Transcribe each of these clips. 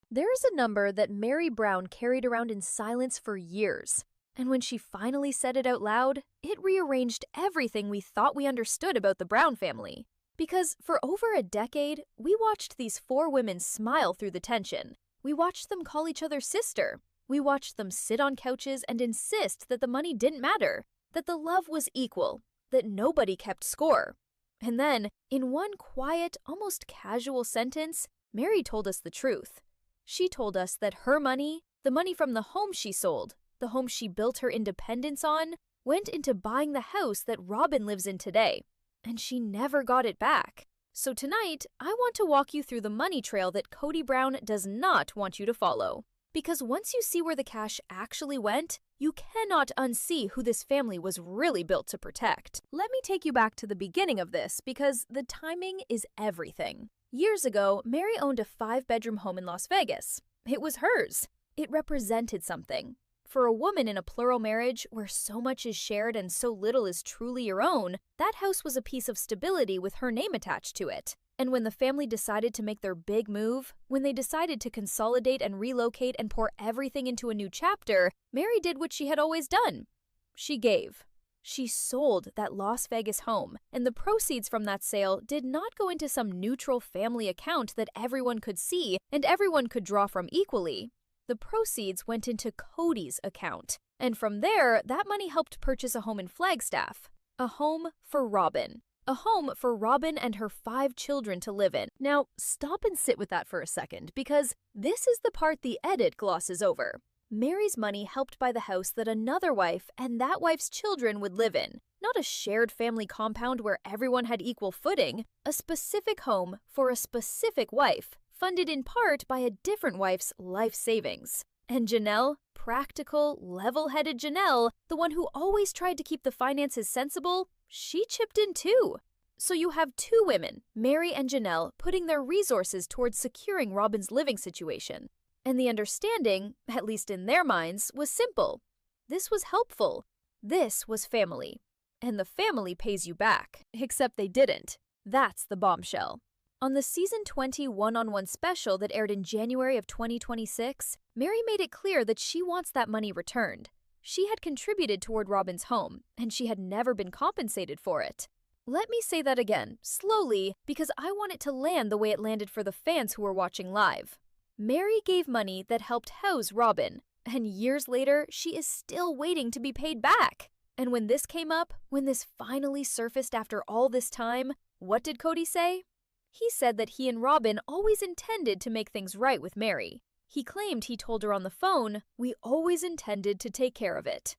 There is a number that Meri Brown carried around in silence for years. And when she finally said it out loud, it rearranged everything we thought we understood about the Brown family. Because for over a decade, we watched these four women smile through the tension. We watched them call each other sister. We watched them sit on couches and insist that the money didn't matter, that the love was equal, that nobody kept score. And then, in one quiet, almost casual sentence, Meri told us the truth. She told us that her money, the money from the home she sold, the home she built her independence on, went into buying the house that Robyn lives in today. And she never got it back. So tonight, I want to walk you through the money trail that Kody Brown does not want you to follow. Because once you see where the cash actually went, you cannot unsee who this family was really built to protect. Let me take you back to the beginning of this because the timing is everything. Years ago, Meri owned a 5-bedroom home in Las Vegas. It was hers. It represented something. For a woman in a plural marriage where so much is shared and so little is truly your own, that house was a piece of stability with her name attached to it. And when the family decided to make their big move, when they decided to consolidate and relocate and pour everything into a new chapter, Meri did what she had always done. She gave. She sold that Las Vegas home, and the proceeds from that sale did not go into some neutral family account that everyone could see and everyone could draw from equally. The proceeds went into Kody's account, and from there, that money helped purchase a home in Flagstaff. A home for Robyn. A home for Robyn and her 5 children to live in. Now, stop and sit with that for a second, because this is the part the edit glosses over. Meri's money helped buy the house that another wife and that wife's children would live in. Not a shared family compound where everyone had equal footing, a specific home for a specific wife, funded in part by a different wife's life savings. And Janelle, practical, level-headed Janelle, the one who always tried to keep the finances sensible, she chipped in too. So you have 2 women, Meri and Janelle, putting their resources towards securing Robyn's living situation. And the understanding, at least in their minds, was simple. This was helpful. This was family. And the family pays you back. Except they didn't. That's the bombshell. On the Season 20 one-on-one special that aired in January of 2026, Meri made it clear that she wants that money returned. She had contributed toward Robyn's home, and she had never been compensated for it. Let me say that again, slowly, because I want it to land the way it landed for the fans who were watching live. Meri gave money that helped house Robyn, and years later, she is still waiting to be paid back. And when this came up, when this finally surfaced after all this time, what did Kody say? He said that he and Robyn always intended to make things right with Meri. He claimed he told her on the phone, "We always intended to take care of it."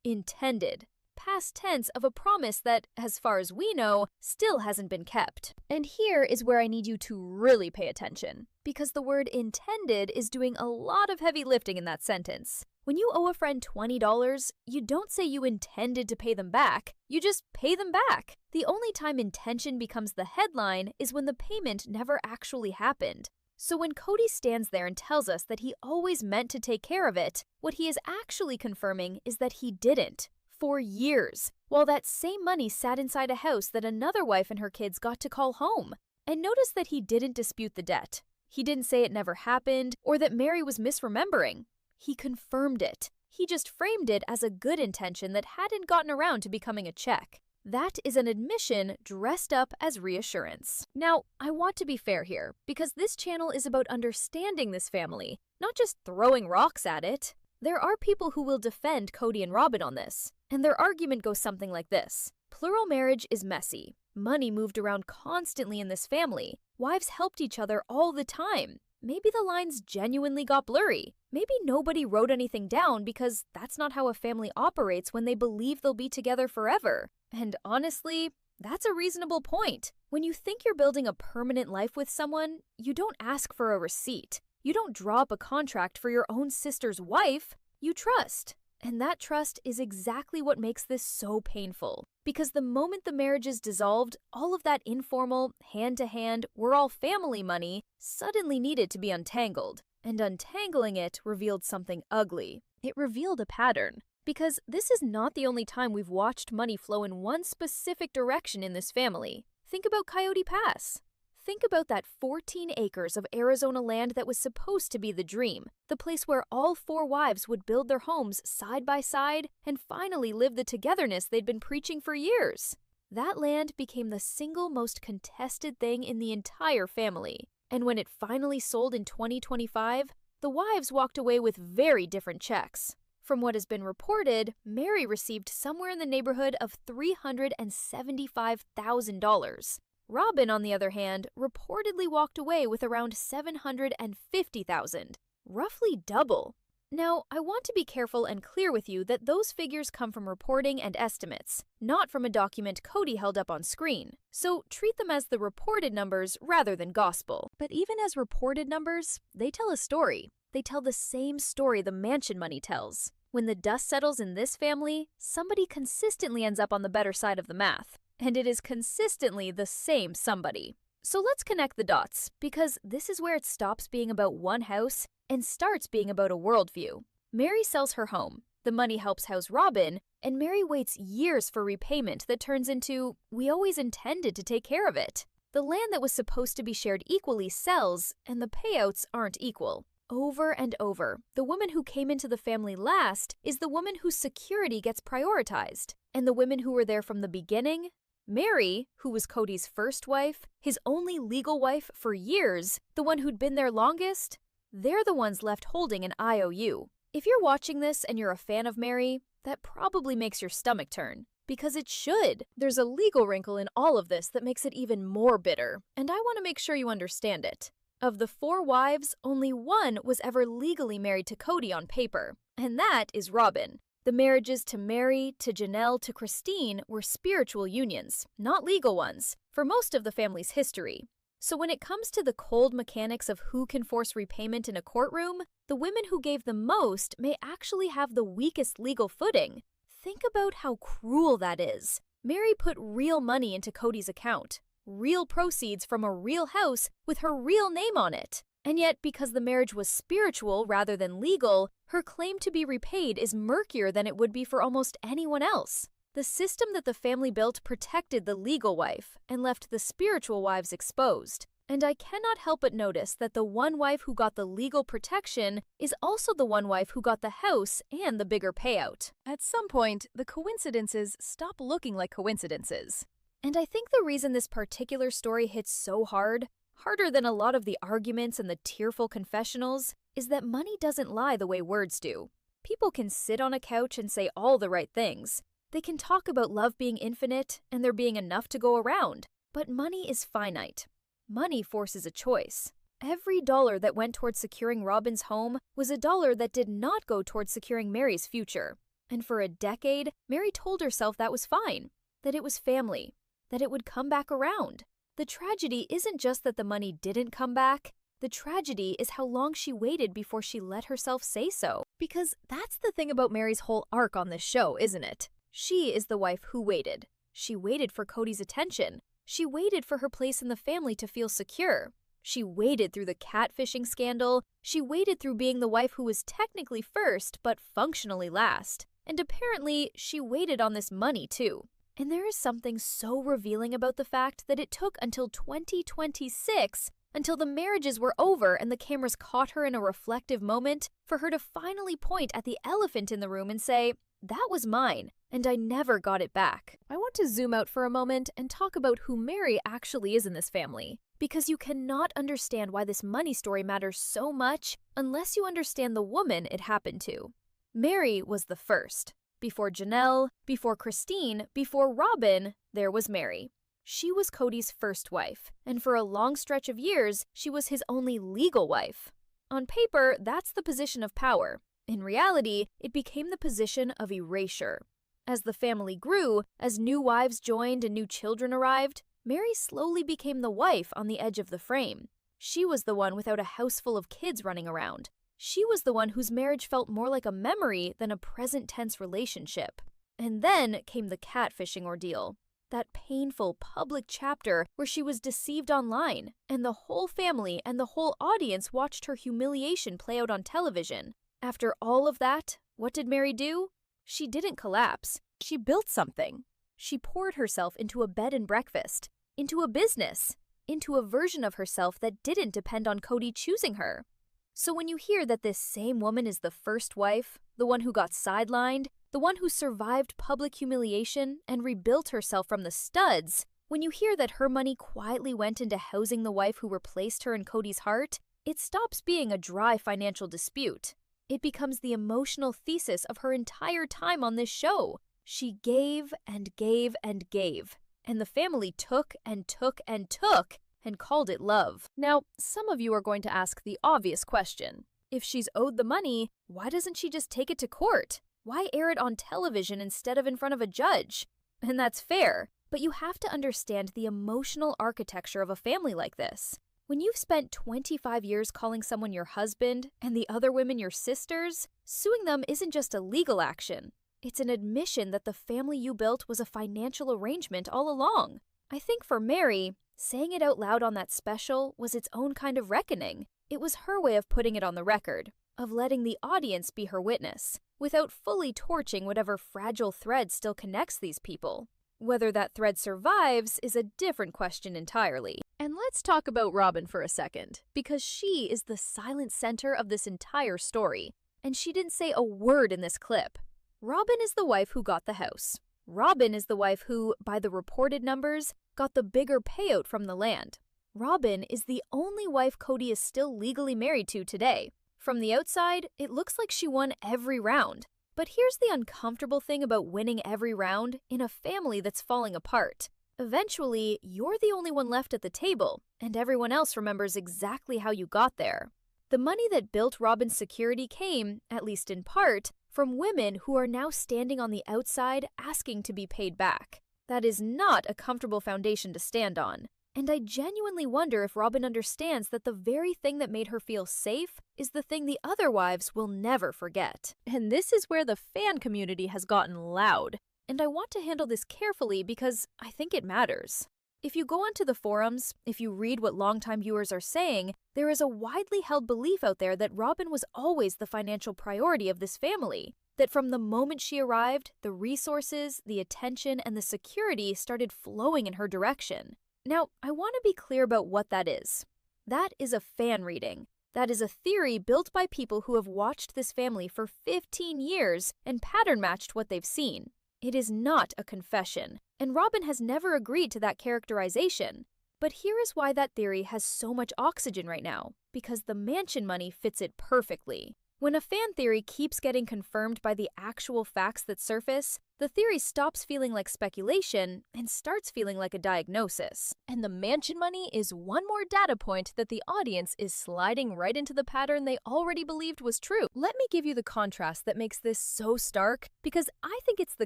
Intended. Past tense of a promise that, as far as we know, still hasn't been kept. And here is where I need you to really pay attention, because the word intended is doing a lot of heavy lifting in that sentence. When you owe a friend $20, you don't say you intended to pay them back, you just pay them back. The only time intention becomes the headline is when the payment never actually happened. So when Kody stands there and tells us that he always meant to take care of it, what he is actually confirming is that he didn't. For years, while that same money sat inside a house that another wife and her kids got to call home. And notice that he didn't dispute the debt. He didn't say it never happened or that Meri was misremembering. He confirmed it. He just framed it as a good intention that hadn't gotten around to becoming a check. That is an admission dressed up as reassurance. Now, I want to be fair here, because this channel is about understanding this family, not just throwing rocks at it. There are people who will defend Kody and Robyn on this, and their argument goes something like this. Plural marriage is messy. Money moved around constantly in this family. Wives helped each other all the time. Maybe the lines genuinely got blurry. Maybe nobody wrote anything down because that's not how a family operates when they believe they'll be together forever. And honestly, that's a reasonable point. When you think you're building a permanent life with someone, you don't ask for a receipt. You don't draw up a contract for your own sister's wife. You trust. And that trust is exactly what makes this so painful. Because the moment the marriage is dissolved, all of that informal, hand-to-hand, we're all family money suddenly needed to be untangled. And untangling it revealed something ugly. It revealed a pattern. Because this is not the only time we've watched money flow in one specific direction in this family. Think about Coyote Pass. Think about that 14 acres of Arizona land that was supposed to be the dream, the place where all four wives would build their homes side by side and finally live the togetherness they'd been preaching for years. That land became the single most contested thing in the entire family. And when it finally sold in 2025, the wives walked away with very different checks. From what has been reported, Meri received somewhere in the neighborhood of $375,000. Robyn, on the other hand, reportedly walked away with around $750,000, roughly double. Now, I want to be careful and clear with you that those figures come from reporting and estimates, not from a document Kody held up on screen, so treat them as the reported numbers rather than gospel. But even as reported numbers, they tell a story. They tell the same story the mansion money tells. When the dust settles in this family, somebody consistently ends up on the better side of the math. And it is consistently the same somebody. So let's connect the dots, because this is where it stops being about one house and starts being about a worldview. Meri sells her home, the money helps house Robyn, and Meri waits years for repayment that turns into, we always intended to take care of it. The land that was supposed to be shared equally sells, and the payouts aren't equal. Over and over, the woman who came into the family last is the woman whose security gets prioritized, and the women who were there from the beginning, Meri, who was Kody's first wife, his only legal wife for years, the one who'd been there longest, they're the ones left holding an IOU. If you're watching this and you're a fan of Meri, that probably makes your stomach turn. Because it should. There's a legal wrinkle in all of this that makes it even more bitter, and I want to make sure you understand it. Of the four wives, only one was ever legally married to Kody on paper, and that is Robyn. The marriages to Meri, to Janelle, to Christine were spiritual unions, not legal ones, for most of the family's history. So when it comes to the cold mechanics of who can force repayment in a courtroom, the women who gave the most may actually have the weakest legal footing. Think about how cruel that is. Meri put real money into Kody's account, real proceeds from a real house with her real name on it. And yet, because the marriage was spiritual rather than legal, her claim to be repaid is murkier than it would be for almost anyone else. The system that the family built protected the legal wife and left the spiritual wives exposed. And I cannot help but notice that the one wife who got the legal protection is also the one wife who got the house and the bigger payout. At some point, the coincidences stop looking like coincidences. And I think the reason this particular story hits so hard, harder than a lot of the arguments and the tearful confessionals, is that money doesn't lie the way words do. People can sit on a couch and say all the right things. They can talk about love being infinite and there being enough to go around. But money is finite. Money forces a choice. Every dollar that went towards securing Robyn's home was a dollar that did not go towards securing Meri's future. And for a decade, Meri told herself that was fine, that it was family, that it would come back around. The tragedy isn't just that the money didn't come back. The tragedy is how long she waited before she let herself say so. Because that's the thing about Meri's whole arc on this show, isn't it? She is the wife who waited. She waited for Kody's attention. She waited for her place in the family to feel secure. She waited through the catfishing scandal. She waited through being the wife who was technically first, but functionally last. And apparently, she waited on this money too. And there is something so revealing about the fact that it took until 2026, until the marriages were over and the cameras caught her in a reflective moment, for her to finally point at the elephant in the room and say, "That was mine, and I never got it back." I want to zoom out for a moment and talk about who Meri actually is in this family, because you cannot understand why this money story matters so much unless you understand the woman it happened to. Meri was the first. Before Janelle, before Christine, before Robyn, there was Meri. She was Kody's first wife, and for a long stretch of years, she was his only legal wife. On paper, that's the position of power. In reality, it became the position of erasure. As the family grew, as new wives joined and new children arrived, Meri slowly became the wife on the edge of the frame. She was the one without a house full of kids running around. She was the one whose marriage felt more like a memory than a present-tense relationship. And then came the catfishing ordeal. That painful public chapter where she was deceived online, and the whole family and the whole audience watched her humiliation play out on television. After all of that, what did Meri do? She didn't collapse. She built something. She poured herself into a bed and breakfast, into a business, into a version of herself that didn't depend on Kody choosing her. So when you hear that this same woman is the first wife, the one who got sidelined, the one who survived public humiliation and rebuilt herself from the studs, when you hear that her money quietly went into housing the wife who replaced her in Kody's heart, it stops being a dry financial dispute. It becomes the emotional thesis of her entire time on this show. She gave and gave and gave, and the family took and took and took and called it love. Now, some of you are going to ask the obvious question. If she's owed the money, why doesn't she just take it to court? Why air it on television instead of in front of a judge? And that's fair, but you have to understand the emotional architecture of a family like this. When you've spent 25 years calling someone your husband and the other women your sisters, suing them isn't just a legal action. It's an admission that the family you built was a financial arrangement all along. I think for Meri, saying it out loud on that special was its own kind of reckoning. It was her way of putting it on the record, of letting the audience be her witness, without fully torching whatever fragile thread still connects these people. Whether that thread survives is a different question entirely. And let's talk about Robyn for a second, because she is the silent center of this entire story, and she didn't say a word in this clip. Robyn is the wife who got the house. Robyn is the wife who, by the reported numbers, got the bigger payout from the land. Robyn is the only wife Kody is still legally married to today. From the outside, it looks like she won every round. But here's the uncomfortable thing about winning every round in a family that's falling apart. Eventually, you're the only one left at the table, and everyone else remembers exactly how you got there. The money that built Robyn's security came, at least in part, from women who are now standing on the outside asking to be paid back. That is not a comfortable foundation to stand on. And I genuinely wonder if Robyn understands that the very thing that made her feel safe is the thing the other wives will never forget. And this is where the fan community has gotten loud. And I want to handle this carefully because I think it matters. If you go onto the forums, if you read what longtime viewers are saying, there is a widely held belief out there that Robyn was always the financial priority of this family. That from the moment she arrived, the resources, the attention, and the security started flowing in her direction. Now, I want to be clear about what that is. That is a fan reading. That is a theory built by people who have watched this family for 15 years and pattern matched what they've seen. It is not a confession, and Robyn has never agreed to that characterization. But here is why that theory has so much oxygen right now, because the mansion money fits it perfectly. When a fan theory keeps getting confirmed by the actual facts that surface, the theory stops feeling like speculation and starts feeling like a diagnosis. And the mansion money is one more data point that the audience is sliding right into the pattern they already believed was true. Let me give you the contrast that makes this so stark, because I think it's the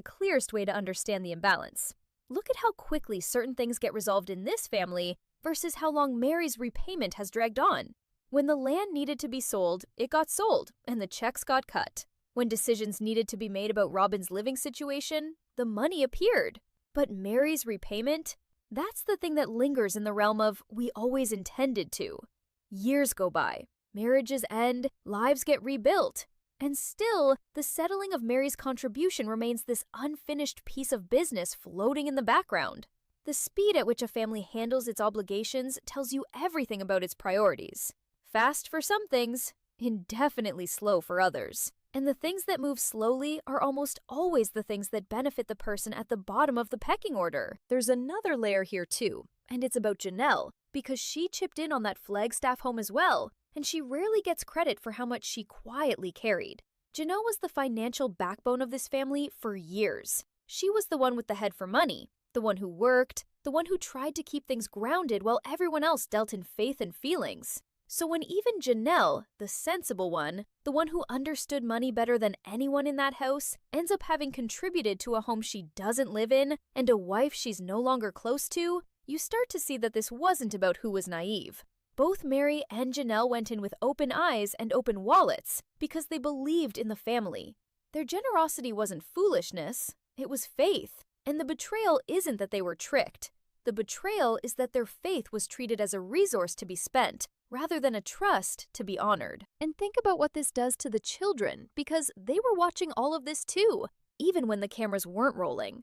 clearest way to understand the imbalance. Look at how quickly certain things get resolved in this family versus how long Meri's repayment has dragged on. When the land needed to be sold, it got sold, and the checks got cut. When decisions needed to be made about Robyn's living situation, the money appeared. But Meri's repayment? That's the thing that lingers in the realm of we always intended to. Years go by, marriages end, lives get rebuilt. And still, the settling of Meri's contribution remains this unfinished piece of business floating in the background. The speed at which a family handles its obligations tells you everything about its priorities. Fast for some things, indefinitely slow for others. And the things that move slowly are almost always the things that benefit the person at the bottom of the pecking order. There's another layer here too, and it's about Janelle, because she chipped in on that Flagstaff home as well, and she rarely gets credit for how much she quietly carried. Janelle was the financial backbone of this family for years. She was the one with the head for money, the one who worked, the one who tried to keep things grounded while everyone else dealt in faith and feelings. So when even Janelle, the sensible one, the one who understood money better than anyone in that house, ends up having contributed to a home she doesn't live in and a wife she's no longer close to, you start to see that this wasn't about who was naive. Both Meri and Janelle went in with open eyes and open wallets because they believed in the family. Their generosity wasn't foolishness, it was faith. And the betrayal isn't that they were tricked. The betrayal is that their faith was treated as a resource to be spent, rather than a trust to be honored. And think about what this does to the children, because they were watching all of this too, even when the cameras weren't rolling.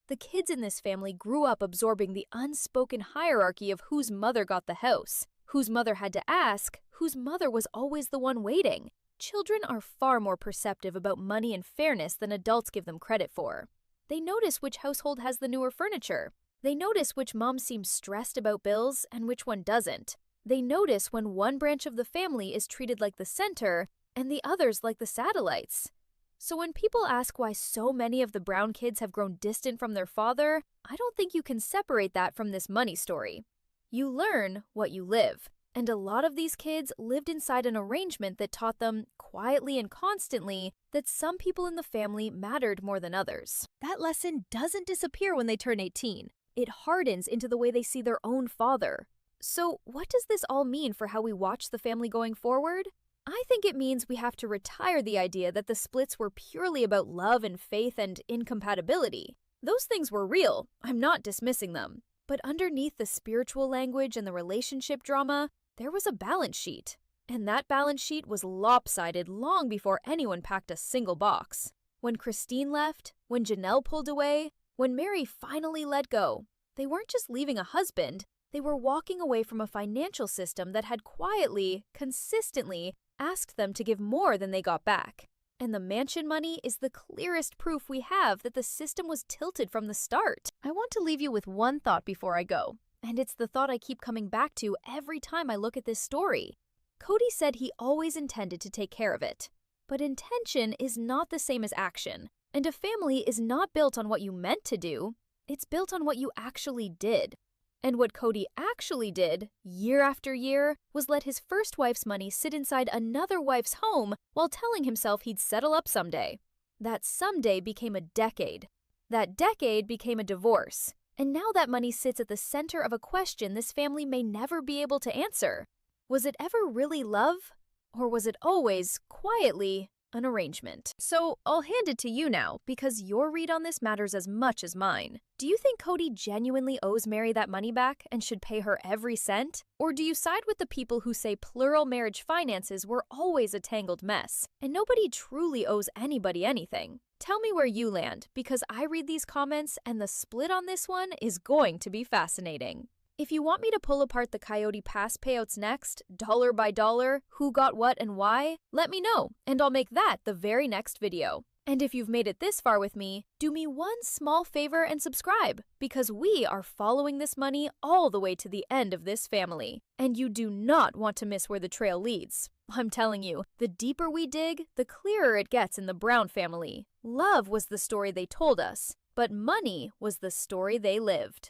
The kids in this family grew up absorbing the unspoken hierarchy of whose mother got the house, whose mother had to ask, whose mother was always the one waiting. Children are far more perceptive about money and fairness than adults give them credit for. They notice which household has the newer furniture. They notice which mom seems stressed about bills and which one doesn't. They notice when one branch of the family is treated like the center and the others like the satellites. So when people ask why so many of the Brown kids have grown distant from their father, I don't think you can separate that from this money story. You learn what you live. And a lot of these kids lived inside an arrangement that taught them, quietly and constantly, that some people in the family mattered more than others. That lesson doesn't disappear when they turn 18. It hardens into the way they see their own father. So what does this all mean for how we watch the family going forward? I think it means we have to retire the idea that the splits were purely about love and faith and incompatibility. Those things were real. I'm not dismissing them. But underneath the spiritual language and the relationship drama, there was a balance sheet. And that balance sheet was lopsided long before anyone packed a single box. When Christine left, when Janelle pulled away, when Meri finally let go, they weren't just leaving a husband, they were walking away from a financial system that had quietly, consistently asked them to give more than they got back. And the mansion money is the clearest proof we have that the system was tilted from the start. I want to leave you with one thought before I go. And it's the thought I keep coming back to every time I look at this story. Kody said he always intended to take care of it. But intention is not the same as action. And a family is not built on what you meant to do. It's built on what you actually did. And what Kody actually did, year after year, was let his first wife's money sit inside another wife's home while telling himself he'd settle up someday. That someday became a decade. That decade became a divorce. And now that money sits at the center of a question this family may never be able to answer. Was it ever really love? Or was it always, quietly, an arrangement? So I'll hand it to you now, because your read on this matters as much as mine. Do you think Kody genuinely owes Meri that money back and should pay her every cent? Or do you side with the people who say plural marriage finances were always a tangled mess, and nobody truly owes anybody anything? Tell me where you land, because I read these comments and the split on this one is going to be fascinating. If you want me to pull apart the Coyote Pass payouts next, dollar by dollar, who got what and why, let me know, and I'll make that the very next video. And if you've made it this far with me, do me one small favor and subscribe, because we are following this money all the way to the end of this family. And you do not want to miss where the trail leads. I'm telling you, the deeper we dig, the clearer it gets in the Brown family. Love was the story they told us, but money was the story they lived.